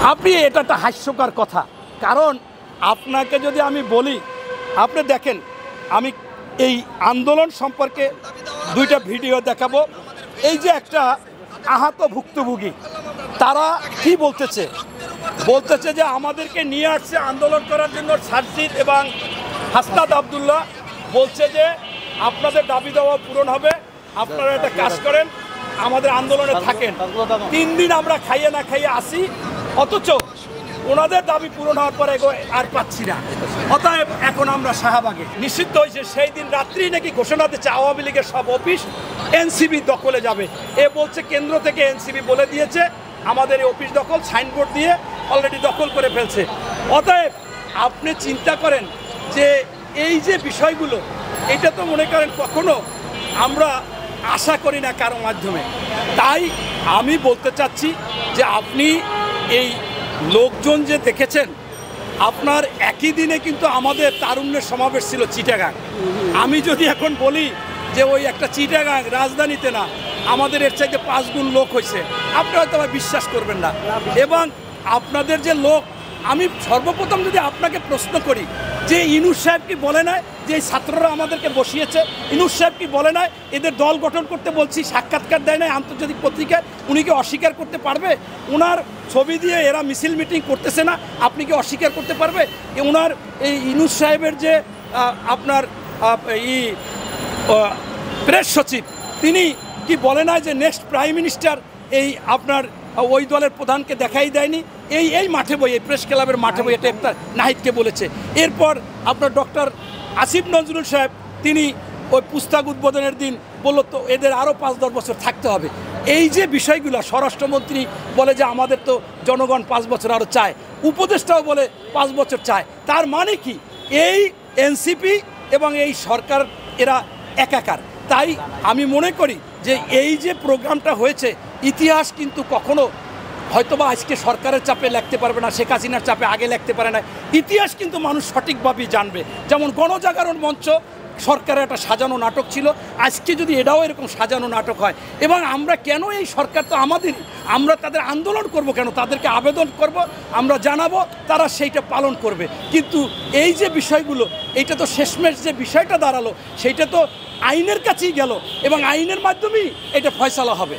আপনি এটা একটা হাস্যকর কথা, কারণ আপনাকে যদি আমি বলি, আপনি দেখেন আমি এই আন্দোলন সম্পর্কে দুইটা ভিডিও দেখাবো। এই যে একটা আহত ভুক্তভোগী, তারা কি বলতেছে যে আমাদেরকে নিয়ে আসছে আন্দোলন করার জন্য সার্জিদ এবং হাসনাত আবদুল্লাহ, বলছে যে আপনাদের দাবি দেওয়া পূরণ হবে, আপনারা একটা কাজ করেন, আমাদের আন্দোলনে থাকেন। 3 দিন আমরা খাইয়ে না খাইয়ে আসি, অথচ ওনাদের দাবি পূরণ হওয়ার পরে আর পাচ্ছি না। অতএব এখন আমরা শাহবাগে নিষিদ্ধ হয়েছে, সেই দিন রাত্রি নাকি ঘোষণা দিচ্ছে আওয়ামী লীগের সব অফিস এনসিবি দখলে যাবে। এ বলছে কেন্দ্র থেকে এনসিবি বলে দিয়েছে আমাদের এই অফিস দখল, সাইনবোর্ড দিয়ে অলরেডি দখল করে ফেলছে। অতএব আপনি চিন্তা করেন যে এই যে বিষয়গুলো, এটা তো মনে করেন কখনো আমরা আশা করি না কারো মাধ্যমে। তাই আমি বলতে চাচ্ছি যে আপনি এই লোকজন যে দেখেছেন, আপনার একই দিনে কিন্তু আমাদের তারুণ্যের সমাবেশ ছিল চিটাগাং। আমি যদি এখন বলি যে ওই একটা চিটাগাং রাজধানীতে না, আমাদের এর চাইতে 5 গুণ লোক হয়েছে, আপনি হয়তো বিশ্বাস করবেন না। এবং আপনাদের যে লোক, আমি সর্বপ্রথম যদি আপনাকে প্রশ্ন করি যে ইনুস সাহেব কি বলে না যে এই ছাত্ররা আমাদেরকে বসিয়েছে? ইনুস সাহেব কি বলে না এদের দল গঠন করতে বলছি, সাক্ষাৎকার দেয় না আন্তর্জাতিক পত্রিকায়? উনি কি অস্বীকার করতে পারবে? ওনার ছবি দিয়ে এরা মিছিল মিটিং করতেছে না, আপনি কি অস্বীকার করতে পারবে? ওনার এই ইনুস সাহেবের যে আপনার প্রেস সচিব, তিনি কি বলে না যে নেক্সট প্রাইম মিনিস্টার এই আপনার ওই দলের প্রধানকে দেখাই দেয়নি? এই মাঠে বই, এই প্রেস ক্লাবের মাঠে বই, এটা একটা নাহিদকে বলেছে। এরপর আপনার ডক্টর আসিফ নজরুল সাহেব, তিনি ওই পুস্তক উদ্বোধনের দিন বললো তো এদের আরও 5-10 বছর থাকতে হবে। এই যে বিষয়গুলো, স্বরাষ্ট্রমন্ত্রী বলে যে আমাদের তো জনগণ 5 বছর আরও চায়, উপদেষ্টাও বলে 5 বছর চায়। তার মানে কি এই এনসিপি এবং এই সরকার এরা একাকার। তাই আমি মনে করি যে এই যে প্রোগ্রামটা হয়েছে, ইতিহাস কিন্তু কখনো হয়তোবা আজকে সরকারের চাপে লিখতে পারবে না, শেখ হাসিনার চাপে আগে লিখতে পারে না। ইতিহাস কিন্তু মানুষ সঠিকভাবেই জানবে। যেমন গণজাগরণ মঞ্চ সরকারের একটা সাজানো নাটক ছিল, আজকে যদি এটাও এরকম সাজানো নাটক হয়, এবং আমরা কেন এই সরকার তো আমাদের, আমরা তাদের আন্দোলন করব কেন? তাদেরকে আবেদন করব, আমরা জানাবো, তারা সেইটা পালন করবে। কিন্তু এই যে বিষয়গুলো, এইটা তো শেষমেশ যে বিষয়টা দাঁড়ালো, সেইটা তো আইনের কাছেই গেল এবং আইনের মাধ্যমেই এটা ফয়সালা হবে।